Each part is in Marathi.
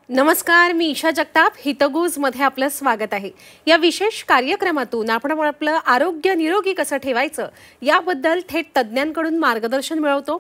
नमस्कार, मी ईशा जगताप. हितगुज मध्ये आपलं स्वागत आहे. या विशेष कार्यक्रमातून आपण आपलं आरोग्य निरोगी कसं ठेवायचं याबद्दल थेट तज्ञांकडून मार्गदर्शन मिळवतो.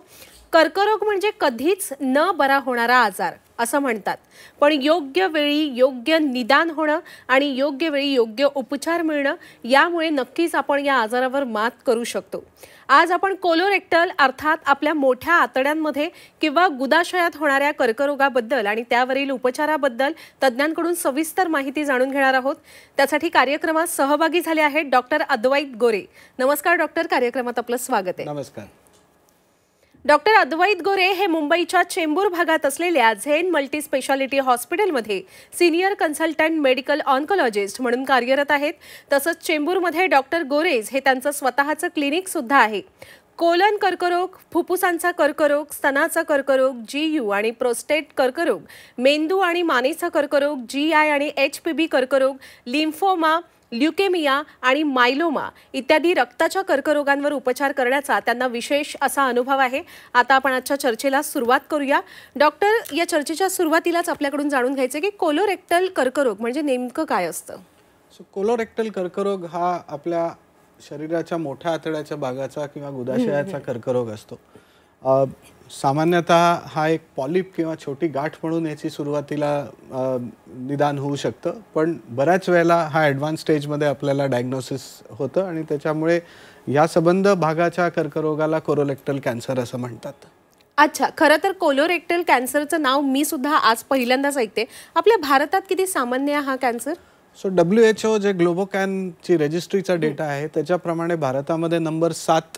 कर्करोग म्हणजे कधीच न बरा होणारा आजार असं म्हणतात, पण योग्य वेळी योग्य निदान होणं आणि योग्य वेळी योग्य उपचार मिळणं यामुळे नक्कीच आपण या आजारावर मात करू शकतो. आज आपण कोलोरेक्टल अर्थात आपल्या मोठ्या आतड्यांमध्ये किंवा गुदाशयात होणाऱ्या कर्करोगाबद्दल आणि त्यावरील उपचाराबद्दल तज्ञांकडून सविस्तर माहिती जाणून घेणार आहोत. त्यासाठी कार्यक्रमात सहभागी झाले आहेत डॉक्टर अद्वैत गोरे. नमस्कार डॉक्टर, कार्यक्रमात आपलं स्वागत आहे. नमस्कार. डॉक्टर अद्वैत गोरे हे मुंबईच्या चेंबूर भागात असलेल्या झेन मल्टी स्पेशालिटी हॉस्पिटलमध्ये सिनियर कन्सल्टंट मेडिकल ऑन्कोलॉजिस्ट म्हणून कार्यरत आहेत. तसंच चेंबूरमध्ये डॉक्टर गोरेज हे त्यांचं स्वतःचं क्लिनिक सुद्धा आहे. कोलन कर्करोग, फुफ्फुसांचा कर्करोग, स्तनाचा कर्करोग, GU आणि प्रोस्टेट कर्करोग, मेंदू आणि मानेचा कर्करोग, GI आणि HPV कर्करोग, लिम्फोमा, ल्युकेमिया आणि मायलोमा इत्यादी रक्ताच्या कर्करोगांवर उपचार करण्याचा त्यांना विशेष असा अनुभव आहे. आता आपण आजच्या चर्चेला सुरुवात करूया. डॉक्टर, या चर्चेच्या सुरुवातीलाच आपल्याकडून जाणून घ्यायचे की कोलोरेक्टल कर्करोग म्हणजे नेमकं काय असतं? कोलोरेक्टल कर्करोग हा आपल्या शरीराच्या मोठ्या आतड्याच्या भागाचा किंवा गुदाशयाचा कर्करोग असतो. सामान्यतः हा एक पॉलिप किंवा छोटी गाठ म्हणून याची सुरुवातीला निदान होऊ शकतं, पण बऱ्याच वेळेला हा ॲडव्हान्स स्टेजमध्ये आपल्याला डायग्नोसिस होतं आणि त्याच्यामुळे या संबंध भागाच्या कर्करोगाला कोलोरेक्टल कॅन्सर असं म्हणतात. अच्छा, खरं तर कोलोरेक्टल कॅन्सरचं नाव मी सुद्धा आज पहिल्यांदाच ऐकते. आपल्या भारतात किती सामान्य आहे हा कॅन्सर? WHO जे ग्लोबोकॅनची रजिस्ट्रीचा डेटा आहे त्याच्याप्रमाणे भारतामध्ये नंबर 7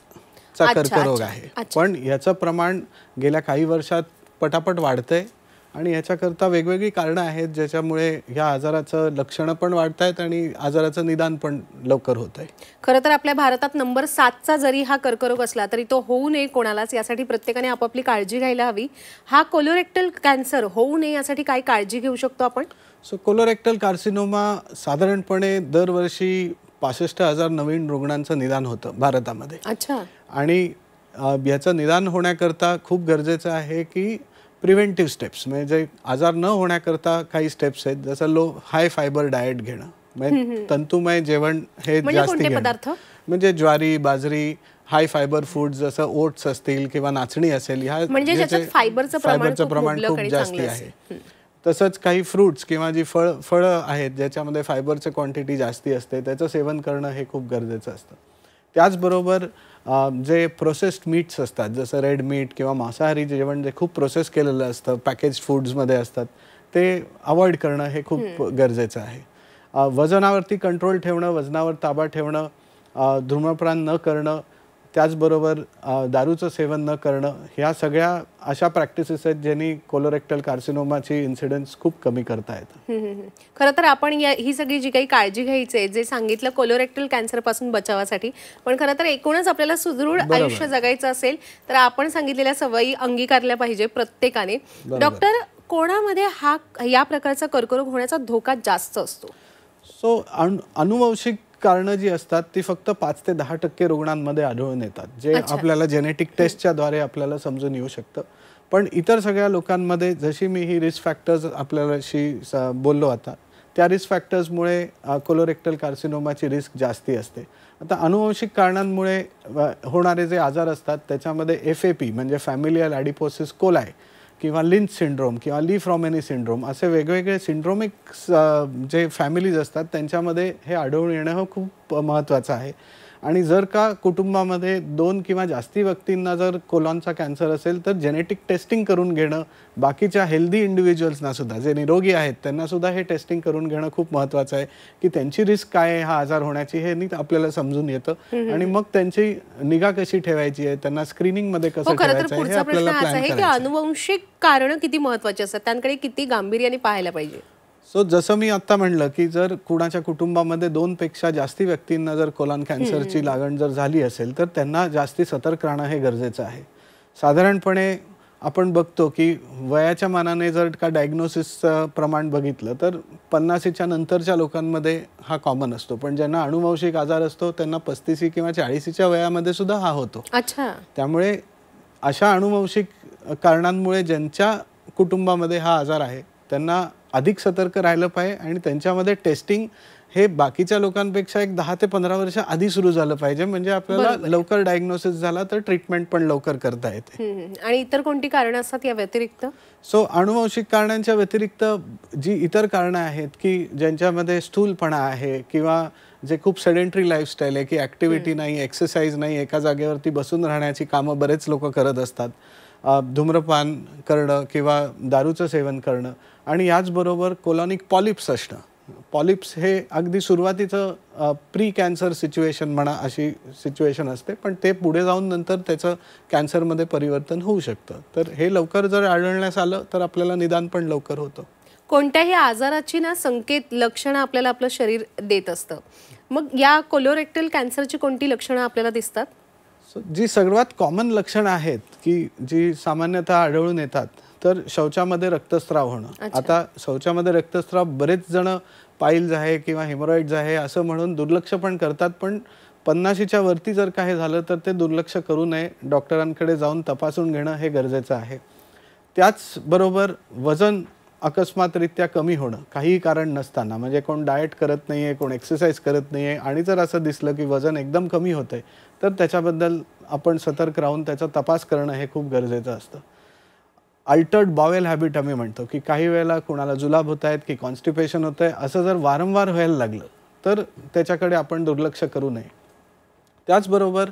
चा कर्करोग आहे. पण याचं प्रमाण गेल्या काही वर्षात पटापट वाढतंय आणि याच्याकरता वेगवेगळी कारणं आहेत ज्याच्यामुळे या आजाराचं लक्षणं पण वाढत आहेत आणि आजाराचं निदान पण लवकर होत आहे. खरं तर आपल्या भारतात नंबर 7चा जरी हा कर्करोग असला तरी तो होऊ नये कोणालाच, यासाठी प्रत्येकाने आपापली काळजी घ्यायला हवी. हा कोलोरेक्टल कॅन्सर होऊ नये यासाठी काय काळजी घेऊ शकतो आपण? कोलोरेक्टल कार्सिनोमा साधारणपणे दरवर्षी 65,000 नवीन रुग्णांचं निदान होतं भारतामध्ये. अच्छा. आणि याचं निदान होण्याकरता खूप गरजेचं आहे की प्रिव्हेंटिव्ह स्टेप्स म्हणजे आजार न होण्याकरता काही स्टेप्स आहेत, जसं हाय फायबर डाएट घेणं, म्हणजे तंतुमय जेवण हे जास्ती घेणं, म्हणजे ज्वारी, बाजरी, हाय फायबर फूड जसं ओट्स असतील किंवा नाचणी असेल, ह्या फायबरचं प्रमाण खूप जास्ती आहे. तसंच काही फ्रूट्स किंवा जी फळं आहेत ज्याच्यामध्ये फायबरचं क्वांटिटी जास्ती असते त्याचं सेवन करणं हे खूप गरजेचं असतं. त्याचबरोबर जे प्रोसेस्ड मीट्स असतात जसं रेड मीट किंवा मांसाहारी जेवण जे खूप प्रोसेस केलेलं असतं, पॅकेज फूड्समध्ये असतात, ते अवॉइड करणं हे खूप गरजेचं आहे. वजनावरती कंट्रोल ठेवणं, वजनावर ताबा ठेवणं, धूम्रपान न करणं, त्याचबरोबर दारूचं सेवन न करणं, ह्या सगळ्या अशा प्रॅक्टिसेस आहेत ज्यांनी कोलोरेक्टल कार्सिनोमाची इन्सिडन्स खूप कमी करता येतं. खरं तर आपण ही सगळी जी काही काळजी घ्यायची आहे, जे सांगितलं कोलोरेक्टल कॅन्सरपासून बचावासाठी, पण खरं तर एकूणच आपल्याला सुदृढ आयुष्य जगायचं असेल तर आपण सांगितलेल्या सवयी अंगीकारल्या पाहिजे प्रत्येकाने. डॉक्टर, कोणामध्ये या प्रकारचा कर्करोग होण्याचा धोका जास्त असतो? अनुवंशिक कारणं जी असतात ती फक्त 5 ते 10% रुग्णांमध्ये आढळून येतात, जे आपल्याला जेनेटिक टेस्टच्या द्वारे आपल्याला समजून येऊ शकतं. पण इतर सगळ्या लोकांमध्ये जशी मी ही रिस्क फॅक्टर्स आपल्याशी बोललो आता, त्या रिस्क फॅक्टर्समुळे कोलोरेक्टल कार्सिनोमाची रिस्क जास्ती असते. आता अनुवंशिक कारणांमुळे होणारे जे आजार असतात त्याच्यामध्ये FAP म्हणजे फॅमिलियल ॲडिपोसिस कोलाय किंवा लिंच सिंड्रोम किंवा ली फ्रॉमेनी सिंड्रोम असे वेगवेगळे सिंड्रोमिक जे फॅमिलीज असतात त्यांच्यामध्ये हे आढळून येणं खूप महत्त्वाचं आहे. आणि जर का कुटुंबामध्ये 2 किंवा जास्ती व्यक्तींना जर कोलॉनचा कॅन्सर असेल तर जेनेटिक टेस्टिंग करून घेणं, बाकीच्या हेल्दी इंडिव्हिज्युअल्सना सुद्धा जे निरोगी आहेत त्यांना सुद्धा हे टेस्टिंग करून घेणं खूप महत्त्वाचं आहे की त्यांची रिस्क काय आहे हा आजार होण्याची हे नीट आपल्याला समजून येतं आणि मग त्यांची निगा कशी ठेवायची आहे, त्यांना स्क्रीनिंगमध्ये कसं ठेवायचं आहे हे आपल्याला प्लॅन करायचं आहे. अनुवंशिक कारणं किती महत्त्वाची असतात, त्यांकडे किती गांभीर्याने पाहायला पाहिजे? जसं मी आता म्हणलं की जर कुणाच्या कुटुंबामध्ये 2 पेक्षा जास्ती व्यक्तींना जर कोलॉन कॅन्सरची लागण जर झाली असेल तर त्यांना जास्ती सतर्क राहणं हे गरजेचं आहे. साधारणपणे आपण बघतो की वयाच्या मानाने जर का डायग्नोसिसचं प्रमाण बघितलं तर 50च्या नंतरच्या लोकांमध्ये हा कॉमन असतो, पण ज्यांना अनुवंशिक आजार असतो त्यांना 35 किंवा 40च्या वयामध्ये सुद्धा हा होतो. अच्छा. त्यामुळे अशा अनुवंशिक कारणांमुळे ज्यांच्या कुटुंबामध्ये हा आजार आहे त्यांना अधिक सतर्क राहिलं पाहिजे आणि त्यांच्यामध्ये टेस्टिंग हे बाकीच्या लोकांपेक्षा एक 10 ते 15 वर्ष आधी सुरू झालं पाहिजे, म्हणजे आपल्याला लवकर डायग्नोसिस झाला तर ट्रीटमेंट पण लवकर करता येते. आणि इतर कोणती कारणं असतात या व्यतिरिक्त? सो अनुवंशिक कारणांच्या व्यतिरिक्त जी इतर कारणं आहेत की ज्यांच्यामध्ये स्थूलपणा आहे किंवा जे खूप सेडेंटरी लाईफस्टाईल आहे की ॲक्टिव्हिटी नाही, एक्सरसाइज नाही, एका जागेवरती बसून राहण्याची कामं बरेच लोक करत असतात, धूम्रपान करणं किंवा दारूचं सेवन करणं, आणि याचबरोबर कोलॉनिक पॉलिप्स असणं. पॉलिप्स हे अगदी सुरुवातीचं प्री कॅन्सर सिच्युएशन म्हणा अशी सिच्युएशन असते, पण ते पुढे जाऊन नंतर त्याचं कॅन्सरमध्ये परिवर्तन होऊ शकतं. तर हे लवकर जर आढळण्यास आलं तर आपल्याला निदान पण लवकर होतं. कोणत्याही आजाराची ना संकेत लक्षणं आपल्याला आपलं शरीर देत असतं. मग या कोलोरेक्टल कॅन्सरची कोणती लक्षणं आपल्याला दिसतात? जी सर्वात कॉमन लक्षणं आहेत की जी सामान्यतः आढळून येतात, तर शौचामध्ये रक्तस्राव होणं. आता शौचामध्ये रक्तस्राव बरेच जण पाईल्स आहे किंवा हेमोरॉइड्स आहे असं म्हणून दुर्लक्ष पण करतात, पण 50च्या वरती जर काही झालं तर ते दुर्लक्ष करू नये, डॉक्टरांकडे जाऊन तपासून घेणं हे गरजेचं आहे. त्याचबरोबर वजन अकस्मातरित्या कमी होणं काहीही कारण नसताना, म्हणजे कोण डाएट करत नाही आहे, कोण एक्सरसाइज करत नाही आहे आणि जर असं दिसलं की वजन एकदम कमी होतं आहे तर त्याच्याबद्दल आपण सतर्क राहून त्याचा तपास करणं हे खूप गरजेचं असतं. अल्टर्ड बावेल हॅबिट आम्ही म्हणतो की काही वेळेला कोणाला जुलाब होत आहेत की कॉन्स्टिपेशन होतं आहे, असं जर वारंवार व्हायला लागलं तर त्याच्याकडे आपण दुर्लक्ष करू नये. त्याचबरोबर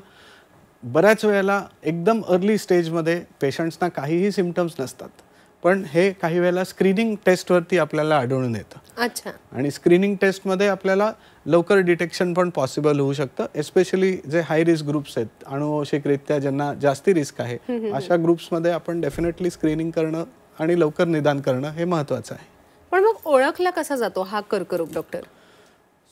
बऱ्याच वेळेला एकदम अर्ली स्टेजमध्ये पेशंट्सना काहीही सिम्पटम्स नसतात, पण हे काही वेळेला स्क्रीनिंग टेस्टवरती आपल्याला आढळून येतं. अच्छा. आणि स्क्रीनिंग टेस्टमध्ये आपल्याला लवकर डिटेक्शन पण पॉसिबल होऊ शकतं. एस्पेशली जे हाय रिस्क ग्रुप्स आहेत, अनुवंशिकरित्या ज्यांना जास्ती रिस्क आहे, अशा ग्रुप्समध्ये आपण डेफिनेटली स्क्रीनिंग करणं आणि लवकर निदान करणं हे महत्त्वाचं आहे. पण मग ओळखला कसा जातो हा कर्करोग डॉक्टर?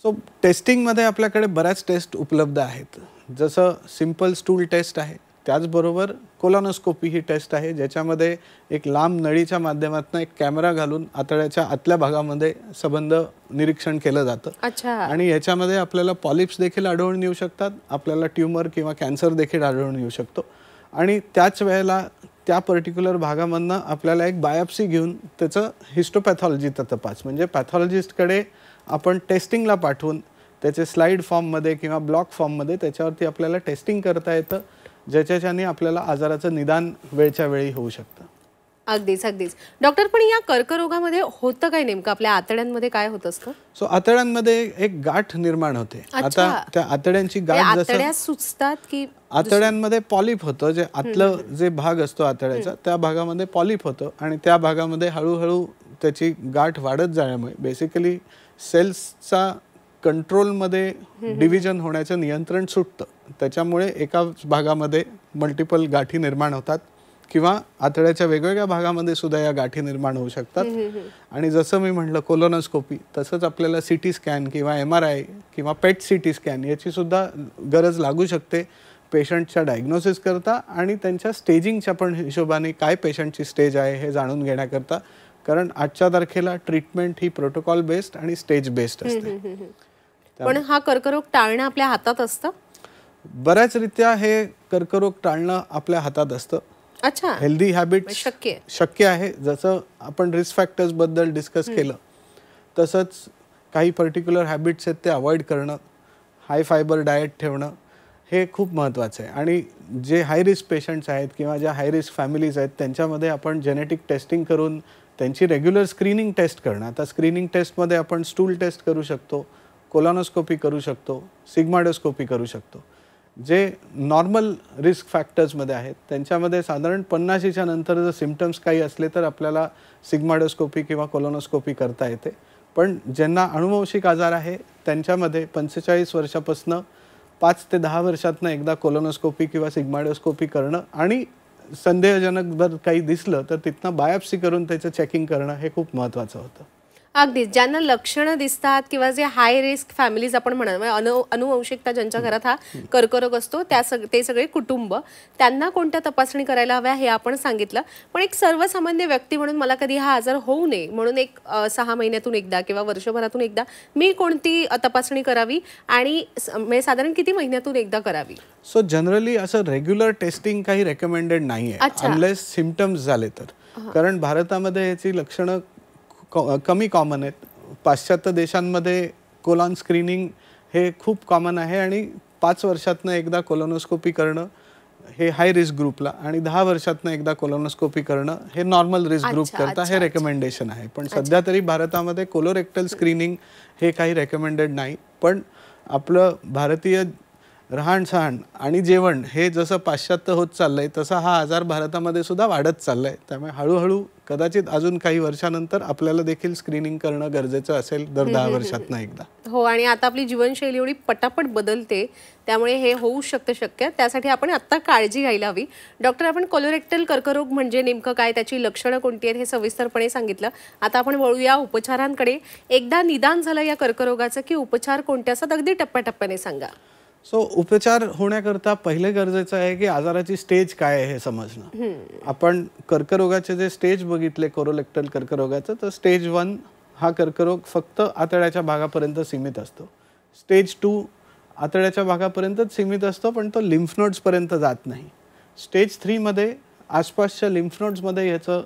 सो टेस्टिंगमध्ये आपल्याकडे बऱ्याच टेस्ट उपलब्ध आहेत. जसं सिम्पल स्टूल टेस्ट आहे, त्याचबरोबर कोलॉनोस्कोपी ही टेस्ट आहे ज्याच्यामध्ये एक लांब नळीच्या माध्यमातून एक कॅमेरा घालून आतड्याच्या आतल्या भागामध्ये संबंध निरीक्षण केलं जातं. अच्छा. आणि याच्यामध्ये आपल्याला पॉलिप्स देखील आढळून येऊ शकतात, आपल्याला ट्यूमर किंवा कॅन्सर देखील आढळून येऊ शकतो. आणि त्याच वेळेला त्या पर्टिक्युलर भागामधनं आपल्याला एक बायोप्सी घेऊन त्याचं हिस्टोपॅथॉलॉजीचा तपास, म्हणजे पॅथॉलॉजिस्टकडे आपण टेस्टिंगला पाठवून त्याचे स्लाईड फॉर्ममध्ये किंवा ब्लॉक फॉर्ममध्ये त्याच्यावरती आपल्याला टेस्टिंग करता येतं, ज्याच्याने आपल्याला आजाराचं निदान वेळच्या वेळी होऊ शकतं. अगदीच अगदीच. डॉक्टर, पण या कर्करोगामध्ये होतं काय नेमकं? आपल्या आतड्यांमध्ये काय होत असतं? सो आतड्यांमध्ये एक गाठ निर्माण होते. आता त्या आतड्यांची गाठ आतड्या सुचतात की आतड्यांमध्ये पॉलिप होतं, जे आतलं जे भाग असतो आतड्याचा त्या भागामध्ये पॉलिप होतं आणि त्या भागामध्ये हळूहळू त्याची गाठ वाढत जाण्यामुळे बेसिकली सेल्सचा कंट्रोलमध्ये डिव्हिजन होण्याचं नियंत्रण सुटतं. त्याच्यामुळे एका भागामध्ये मल्टिपल गाठी निर्माण होतात किंवा आतड्याच्या वेगवेगळ्या भागामध्ये सुद्धा या गाठी निर्माण होऊ शकतात. आणि जसं मी म्हटलं कोलोनोस्कोपी, तसंच आपल्याला CT स्कॅन किंवा MRI किंवा पेट CT स्कॅन याची सुद्धा गरज लागू शकते पेशंटच्या डायग्नोसिस करता आणि त्यांच्या स्टेजिंगच्या पण हिशोबाने काय पेशंटची स्टेज आहे हे जाणून घेण्याकरता. कारण आजच्या तारखेला ट्रीटमेंट ही प्रोटोकॉल बेस्ड आणि स्टेज बेस्ड असते. पण हा कर्करोग टाळणं आपल्या हातात असतं? बऱ्याचरित्या हे कर्करोग टाळणं आपल्या हातात असतं. अच्छा. हेल्दी हॅबिट शक्य आहे. जसं आपण रिस्क फॅक्टर्स बद्दल डिस्कस केलं तसंच काही पर्टिक्युलर हॅबिट्स आहेत ते अवॉइड करणं, हाय फायबर डाएट ठेवणं हे खूप महत्त्वाचं आहे. आणि जे हाय रिस्क पेशंट्स आहेत किंवा ज्या हाय रिस्क फॅमिलीज आहेत त्यांच्यामध्ये आपण जेनेटिक टेस्टिंग करून त्यांची रेग्युलर स्क्रीनिंग टेस्ट करणं. आता स्क्रीनिंग टेस्टमध्ये आपण स्टूल टेस्ट करू शकतो, कोलॉनोस्कोपी करू शकतो, सिग्माडोस्कोपी करू शकतो. जे नॉर्मल रिस्क फॅक्टर्समध्ये आहेत त्यांच्यामध्ये साधारण 50च्या नंतर जर सिम्पटम्स काही असले तर आपल्याला सिग्माडोस्कोपी किंवा कोलोनोस्कोपी करता येते. पण ज्यांना अनुवंशिक आजार आहे त्यांच्यामध्ये 45 वर्षापासून 5 ते 10 वर्षातनं एकदा कोलोनोस्कोपी किंवा सिग्माडोस्कोपी करणं आणि संदेहजनक जर काही दिसलं तर तिथनं बायोप्सी करून त्याचं चेकिंग करणं हे खूप महत्त्वाचं होतं. अगदीच. ज्यांना लक्षणं दिसतात किंवा जे हाय रिस्क फॅमिलीज आपण म्हणा, अनुवंशिकता ज्यांच्या घरात हा कर्करोग असतो ते सगळे कुटुंब, त्यांना कोणत्या तपासणी करायला हव्या हे आपण सांगितलं. पण एक सर्वसामान्य व्यक्ती म्हणून मला कधी हा आजार होऊ नये म्हणून एक 6 महिन्यातून एकदा किंवा वर्षभरातून एकदा मी कोणती तपासणी करावी आणि साधारण किती महिन्यातून एकदा करावी? सो जनरली असं रेग्युलर टेस्टिंग काही रेकमेंडेड नाही आहे अनलेस सिम्पटम्स झाले तर. कारण भारतामध्ये याची लक्षणं कमी कॉमन आहेत. पाश्चात्य देशांमध्ये कोलॉन स्क्रीनिंग हे खूप कॉमन आहे आणि 5 वर्षातनं एकदा कोलोनोस्कोपी करणं हे हाय रिस्क ग्रुपला आणि 10 वर्षातनं एकदा कोलोनोस्कोपी करणं हे नॉर्मल रिस्क ग्रुप करता हे रेकमेंडेशन आहे. पण सध्या तरी भारतामध्ये कोलोरेक्टल स्क्रीनिंग हे काही रेकमेंडेड नाही. पण आपलं भारतीय राहणसहान आणि जेवण हे जसं पाश्चात्य होत चाललंय तसा हा आजार भारतामध्ये सुद्धा वाढत चाललाय. त्यामुळे हळूहळू कदाचित अजून काही वर्षानंतर आपल्याला देखील स्क्रीनिंग करणं गरजेचं असेल दर 10 वर्षातनं एकदा. हो, आणि आता आपली जीवनशैली एवढी पटापट बदलते त्यामुळे हे होऊ शकतं शक्य. त्यासाठी आपण आत्ता काळजी घ्यायला हवी. डॉक्टर, आपण कोलोरेक्टल कर्करोग म्हणजे नेमकं काय, त्याची लक्षणं कोणती आहेत हे सविस्तरपणे सांगितलं. आता आपण वळूया उपचारांकडे. एकदा निदान झालं या कर्करोगाचं की उपचार कोणते असतात, अगदी टप्प्याटप्प्याने सांगा. उपचार होण्याकरता पहिले गरजेचं आहे की आजाराची स्टेज काय आहे हे समजणं. आपण कर्करोगाचे जे स्टेज बघितले कोलोरेक्टल कर्करोगाचं, तर स्टेज 1 हा कर्करोग फक्त आतड्याच्या भागापर्यंत सीमित असतो. स्टेज 2 आतड्याच्या भागापर्यंतच सीमित असतो पण तो लिम्फ नोड्सपर्यंत जात नाही. स्टेज 3 मध्ये आसपासच्या लिम्फ नोड्समध्ये याचा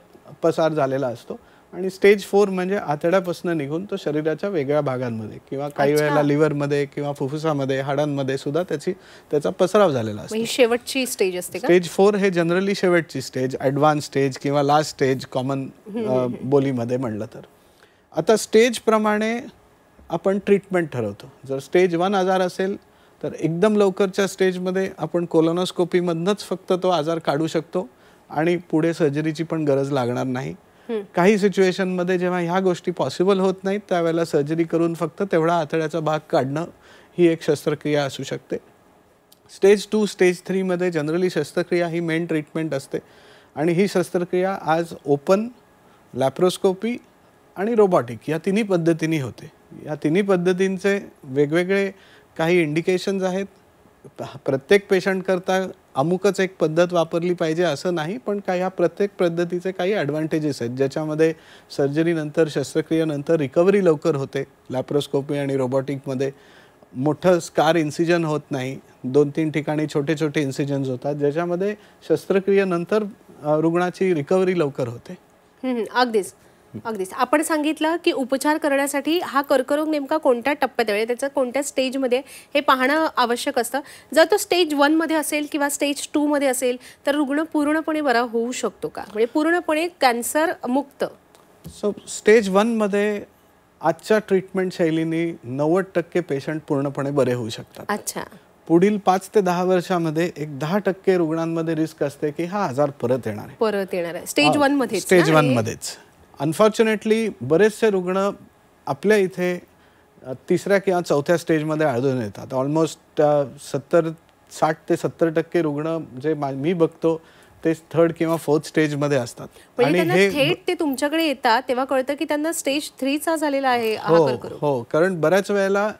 पसार झालेला असतो आणि स्टेज 4 म्हणजे आतड्यापासून निघून तो शरीराच्या वेगळ्या भागांमध्ये किंवा काही वेळेला लिव्हरमध्ये किंवा फुफ्फुसामध्ये हाडांमध्ये सुद्धा त्याचा पसराव झालेला असतो. शेवटची स्टेज असते का? स्टेज 4 हे जनरली शेवटची स्टेज, ॲडव्हान्स स्टेज किंवा लास्ट स्टेज कॉमन बोलीमध्ये म्हणलं तर. आता स्टेज प्रमाणे आपण ट्रीटमेंट ठरवतो. जर स्टेज 1 आजार असेल तर एकदम लवकरच्या स्टेजमध्ये आपण कोलोनोस्कोपीमधनंच फक्त तो आजार काढू शकतो आणि पुढे सर्जरीची पण गरज लागणार नाही. काही सिच्युएशनमध्ये जेव्हा ह्या गोष्टी पॉसिबल होत नाहीत त्यावेळेला सर्जरी करून फक्त तेवढा आतड्याचा भाग काढणं ही एक शस्त्रक्रिया असू शकते. स्टेज 2 स्टेज 3 मध्ये जनरली शस्त्रक्रिया ही मेन ट्रीटमेंट असते आणि ही शस्त्रक्रिया आज ओपन, लॅप्रोस्कोपी आणि रोबॉटिक या तिन्ही पद्धतीने होते. या तिन्ही पद्धतींचे वेगवेगळे काही इंडिकेशन्स आहेत. प्रत्येक पेशंट करता अमुकच एक पद्धत वापरली पाहिजे असं नाही, पण काही ह्या प्रत्येक पद्धतीचे काही ॲडव्हान्टेजेस आहेत ज्याच्यामध्ये सर्जरीनंतर शस्त्रक्रियेनंतर रिकव्हरी लवकर होते. लॅप्रोस्कोपी आणि रोबॉटिकमध्ये मोठं स्कार इन्सिजन होत नाही, 2-3 ठिकाणी छोटे छोटे इन्सिजन्स होतात ज्याच्यामध्ये शस्त्रक्रियेनंतर रुग्णाची रिकव्हरी लवकर होते. अगदीच अगदीच. आपण सांगितलं की उपचार करण्यासाठी हा कर्करोग नेमका कोणत्या टप्प्यात आहे, त्याचं कोणत्या स्टेजमध्ये हे पाहणं आवश्यक असतं. जर तो स्टेज 1 मध्ये असेल किंवा स्टेज 2 मध्ये असेल तर रुग्ण पूर्णपणे बरा होऊ शकतो का, म्हणजे पूर्णपणे कॅन्सर मुक्त? स्टेज 1 मध्ये आजच्या ट्रीटमेंट शैलीने 90% पेशंट पूर्णपणे बरे होऊ शकतात. अच्छा. पुढील 5 ते 10 वर्षांमध्ये एक 10% रुग्णांमध्ये रिस्क असते की हा आजार परत येणार आहे. स्टेज 1 मध्ये. स्टेज 1 मध्येच अनफॉर्च्युनेटली बरेचसे रुग्ण आपल्या इथे 3ऱ्या किंवा 4थ्या स्टेजमध्ये आढळून येतात. ऑलमोस्ट 60 ते 70% रुग्ण जे मी बघतो ते 3rd किंवा 4th स्टेजमध्ये असतात. आणि हे थेट ते तुमच्याकडे येतात तेव्हा कळतं की त्यांना स्टेज 3 चा झालेला आहे हा कर्करोग. हो, कारण बऱ्याच वेळेला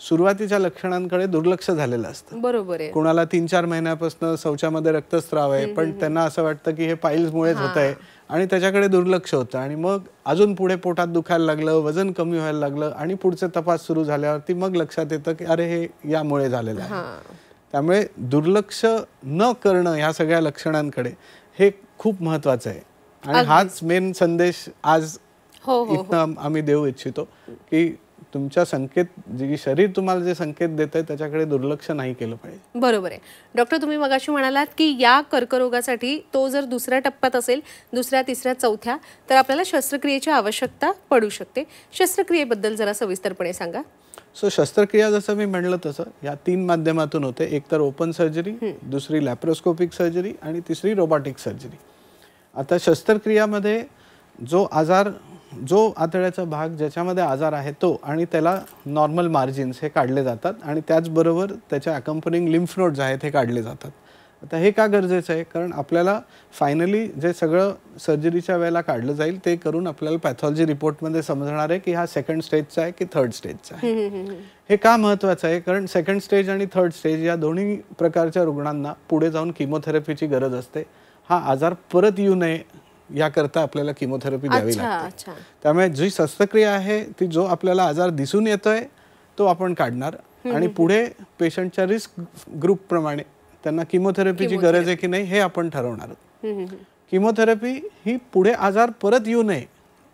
सुरुवातीच्या लक्षणांकडे दुर्लक्ष झालेलं असतं. बरोबर आहे. कोणाला 3-4 महिन्यापासून शौचामध्ये रक्तस्राव आहे पण त्यांना असं वाटतं की हे पाईल्समुळेच होत आहे आणि त्याच्याकडे दुर्लक्ष होतं आणि मग अजून पुढे पोटात दुखायला लागलं, वजन कमी व्हायला लागलं आणि पुढचे तपास सुरू झाल्यावरती मग लक्षात येतं की अरे हे यामुळे झालेलं आहे. त्यामुळे दुर्लक्ष न करणं ह्या सगळ्या लक्षणांकडे हे खूप महत्त्वाचं आहे आणि हाच मेन संदेश आज इथं आम्ही देऊ इच्छितो की तुमच्या संकेत जे शरीर तुम्हाला जे संकेत देतंय त्याच्याकडे दुर्लक्ष नाही केलं पाहिजे. बरोबर आहे. डॉक्टर, तुम्ही मगाशी म्हणालात की या कर्करोगासाठी तो जर 2ऱ्या टप्प्यात असेल, 2ऱ्या, 3ऱ्या, 4थ्या तर आपल्याला शस्त्रक्रियेची आवश्यकता पडू शकते. शस्त्रक्रियेबद्दल जरा सविस्तरपणे सांगा. शस्त्रक्रिया जसं मी म्हणलं तसं या 3 माध्यमातून होते. एक तर ओपन सर्जरी, दुसरी लॅप्रोस्कोपिक सर्जरी आणि तिसरी रोबॉटिक सर्जरी. आता शस्त्रक्रियामध्ये जो आतड्याचा भाग ज्याच्यामध्ये आजार आहे तो आणि त्याला नॉर्मल मार्जिन्स हे काढले जातात आणि त्याचबरोबर त्याच्या अकंपनिंग लिम्फ नोड्स आहेत हे काढले जातात. आता हे का गरजेचं आहे, कारण आपल्याला फायनली जे सगळं सर्जरीच्या वेळेला काढलं जाईल ते करून आपल्याला पॅथॉलॉजी रिपोर्टमध्ये समजणार आहे की हा 2nd स्टेजचा आहे की 3rd स्टेजचा आहे. हे का महत्त्वाचं आहे, कारण 2nd स्टेज आणि 3rd स्टेज या दोन्ही प्रकारच्या रुग्णांना पुढे जाऊन किमोथेरपीची गरज असते. हा आजार परत येऊ नये याकरता आपल्याला किमोथेरपी द्यावी लागते. त्यामुळे जी शस्त्रक्रिया आहे ती जो आपल्याला आजार दिसून येतोय तो आपण काढणार आणि पुढे पेशंटच्या रिस्क ग्रुप प्रमाणे त्यांना किमोथेरपीची गरज आहे की नाही हे आपण ठरवणार. किमोथेरपी ही पुढे आजार परत येऊ नये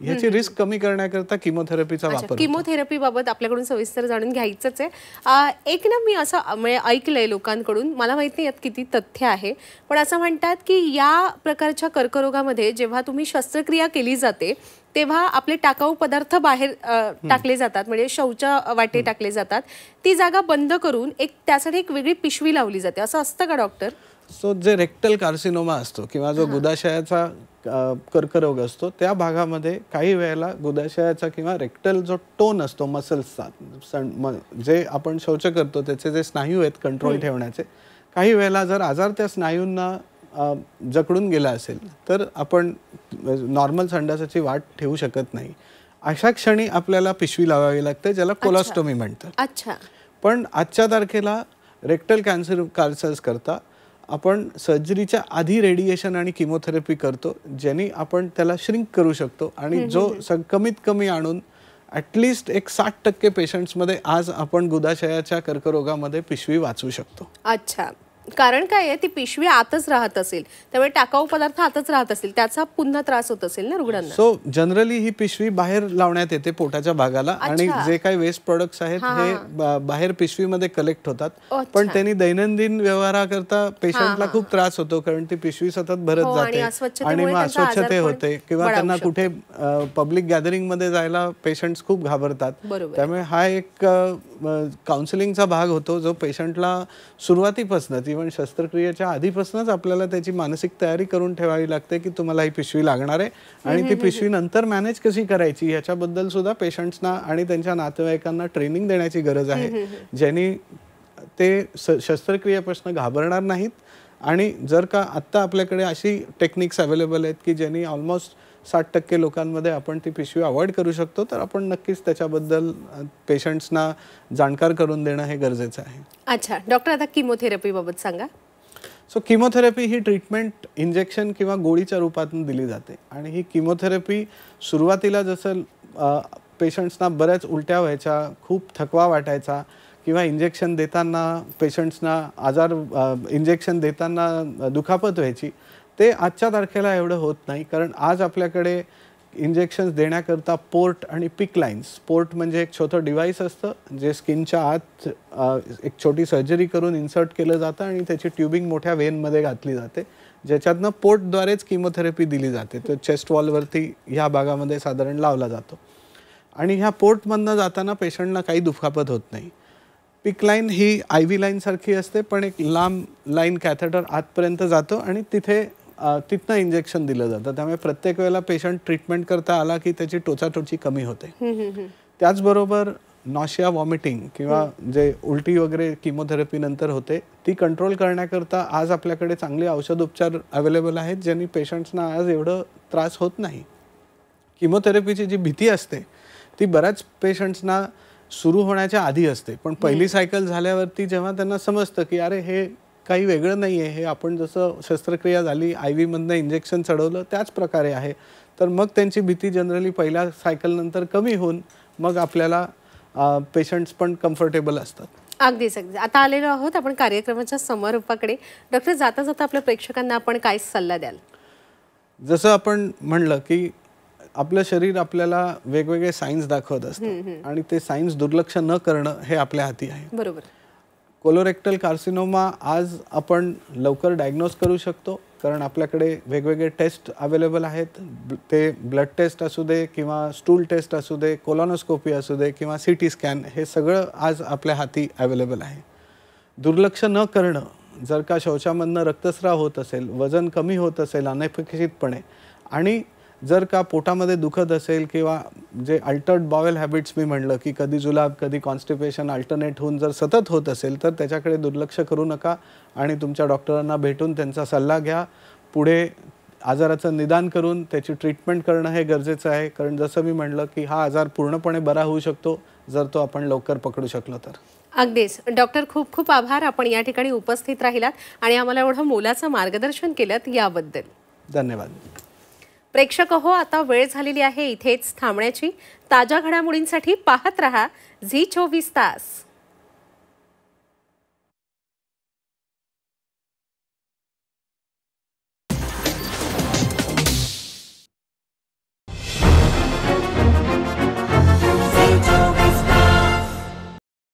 याची रिस्क कमी करण्याकरता किमोथेरपीचा वापर होतो. किमोथेरपी बाबत आपल्याकडून सविस्तर जाणून घ्यायचंच आहे. एक ना मी असं म्हणजे ऐकलंय लोकांकडून, मला माहित नाही यात किती तथ्य आहे, पण असं म्हणतात की या प्रकारच्या कर्करोगामध्ये जेव्हा तुम्ही शस्त्रक्रिया केली जाते तेव्हा आपले टाकाऊ पदार्थ बाहेर टाकले जातात, म्हणजे शौचा वाटे टाकले जातात, ती जागा बंद करून त्यासाठी एक वेगळी पिशवी लावली जाते, असं असतं का डॉक्टर? सो जे रेक्टल कार्सिनोमा असतो किंवा जो गुदाशयाचा कर्करोग असतो त्या भागामध्ये काही वेळेला गुदाशयाचा किंवा रेक्टल जो टोन असतो मसल्सचा, जे आपण शौच करतो त्याचे जे स्नायू आहेत कंट्रोल ठेवण्याचे, काही वेळेला जर आजार त्या स्नायूंना जकडून गेला असेल तर आपण नॉर्मल संडासाची वाट ठेवू शकत नाही. अशा क्षणी आपल्याला पिशवी लावावी लागते, ज्याला कोलोस्टोमी म्हणतात. अच्छा. पण आजच्या तारखेला रेक्टल कॅन्सर्स करता आपण सर्जरीच्या आधी रेडिएशन आणि किमोथेरपी करतो, ज्यांनी आपण त्याला श्रिंक करू शकतो आणि जो कमीत कमी आणून ॲटलिस्ट एक 60% पेशंट्समध्ये आज आपण गुदाशयाच्या कर्करोगामध्ये पिशवी वाचवू शकतो. अच्छा. कारण काय आहे, ती पिशवी आतच राहत असेल, त्यामुळे टाकाऊ पदार्थ आतच राहत असेल, त्याचा पुन्हा त्रास होत असेल ना रुग्णांना. सो जनरली ही पिशवी बाहेर लावण्यात येते पोटाच्या भागाला आणि जे काही वेस्ट प्रोडक्ट्स आहेत हे बाहेर पिशवीमध्ये कलेक्ट होतात. पण त्यांनी दैनंदिन व्यवहाराकरता पेशंटला खूप त्रास होतो, कारण ती पिशवी सतत भरत जाते आणि मग अस्वच्छते होते किंवा त्यांना कुठे पब्लिक गॅदरिंग मध्ये जायला पेशंट्स खूप घाबरतात. त्यामुळे हा एक काउन्सिलिंगचा भाग होतो जो पेशंटला सुरुवातीपासूनच इव्हन शस्त्रक्रियेच्या आधीपासूनच आपल्याला त्याची मानसिक तयारी करून ठेवावी लागते की तुम्हाला ही पिशवी लागणार आहे आणि ती पिशवी नंतर मॅनेज कशी करायची याच्याबद्दल सुद्धा पेशंट्सना आणि त्यांच्या नातेवाईकांना ट्रेनिंग देण्याची गरज आहे, ज्यांनी ते शस्त्रक्रियेपासून घाबरणार नाहीत. आणि जर का आत्ता आपल्याकडे अशी टेक्निक्स अवेलेबल आहेत की ज्यांनी ऑलमोस्ट 60% लोकांमध्ये आपण ती पिशवी अवॉइड करू शकतो, तर आपण नक्कीच त्याच्याबद्दल पेशंट्सना जाणकार करून देणं हे गरजेचं आहे. अच्छा डॉक्टर, आता किमोथेरपी बाबत सांगा. सो किमोथेरपी ही ट्रीटमेंट इंजेक्शन किंवा गोळीच्या रूपातून दिली जाते आणि ही किमोथेरपी सुरुवातीला जसं पेशंट्सना बऱ्याच उलट्या व्हायच्या, खूप थकवा वाटायचा किंवा इंजेक्शन देताना पेशंट्सना इंजेक्शन देताना दुखापत व्हायची, ते आजच्या तारखेला एवढं होत नाही. कारण आज आपल्याकडे इंजेक्शन्स देण्याकरता पोर्ट आणि पिक लाईन्स, पोर्ट म्हणजे एक छोटं डिव्हाइस असतं जे स्किनच्या आत एक छोटी सर्जरी करून इन्सर्ट केलं जातं आणि त्याची ट्यूबिंग मोठ्या वेनमध्ये घातली जाते, ज्याच्यातनं पोर्टद्वारेच किमोथेरपी दिली जाते. तो चेस्ट वॉलवरती ह्या भागामध्ये साधारण लावला जातो आणि ह्या पोर्टमधनं जाताना पेशंटला काही दुखापत होत नाही. पिक लाईन ही IV लाईन सारखी असते, पण एक लांब लाईन कॅथेटर आतपर्यंत जातो आणि तिथनं इंजेक्शन दिलं जातं. त्यामुळे प्रत्येक वेळेला पेशंट ट्रीटमेंट करता आला की त्याची टोचाटोची कमी होते. त्याचबरोबर नॉशिया, वॉमिटिंग किंवा जे उलटी वगैरे किमोथेरपी नंतर होते ती कंट्रोल करण्याकरता आज आपल्याकडे चांगले औषध उपचार अवेलेबल आहेत, ज्यांनी पेशंट्सना आज एवढं त्रास होत नाही. किमोथेरपीची जी भीती असते ती बऱ्याच पेशंट्सना सुरू होण्याच्या आधी असते, पण पहिली सायकल झाल्यावरती जेव्हा त्यांना समजतं की अरे हे काही वेगळं नाही आहे, हे आपण जसं शस्त्रक्रिया झाली IV मधनं इंजेक्शन चढवलं त्याच प्रकारे आहे, तर मग त्यांची भीती जनरली पहिल्या सायकल नंतर कमी होऊन मग आपल्याला पेशंट्स पण कम्फर्टेबल असतात. अगदीच अगदी. आता आलेलो आहोत आपण कार्यक्रमाच्या समारोपाकडे. डॉक्टर, जाता जाता आपल्या प्रेक्षकांना आपण काय सल्ला द्याल? जसं आपण म्हणलं की आपलं शरीर आपल्याला वेगवेगळे सायन्स दाखवत असतं आणि ते सायन्स दुर्लक्ष न करणं हे आपल्या हाती आहे. बरोबर. कोलोरेक्टल कार्सिनोमा आज आपण लवकर डायग्नोज करू शकतो, कारण आपल्याकडे वेगवेगळे टेस्ट अवेलेबल आहेत. ते ब्लड टेस्ट असू दे किंवा स्टूल टेस्ट असू दे, कोलोनोस्कोपी असू दे किंवा CT स्कॅन, हे सगळं आज आपल्या हाती अवेलेबल आहे. दुर्लक्ष न करणं, जर का शौचामधनं रक्तस्राव होत असेल, वजन कमी होत असेल अनपेक्षितपणे, आणि जर का पोटामध्ये दुखत असेल किंवा जे अल्टर्ड बावेल हॅबिट्स मी म्हणलं की कधी जुलाब कधी कॉन्स्टिपेशन अल्टरनेट होऊन जर सतत होत असेल, तर त्याच्याकडे दुर्लक्ष करू नका आणि तुमच्या डॉक्टरांना भेटून त्यांचा सल्ला घ्या. पुढे आजाराचं निदान करून त्याची ट्रीटमेंट करणं हे गरजेचं आहे, कारण जसं मी म्हणलं की हा आजार पूर्णपणे बरा होऊ शकतो जर तो आपण लवकर पकडू शकलो तर. अगदीच डॉक्टर, खूप खूप आभार, आपण या ठिकाणी उपस्थित राहिलात आणि आम्हाला एवढं मोलाचं मार्गदर्शन केलं याबद्दल. धन्यवाद. प्रेक्षक हो, आता वेळ झालेली आहे इथेच थांबण्याची. ताज्या घडामोडींसाठी पाहत रहा झी 24 तास.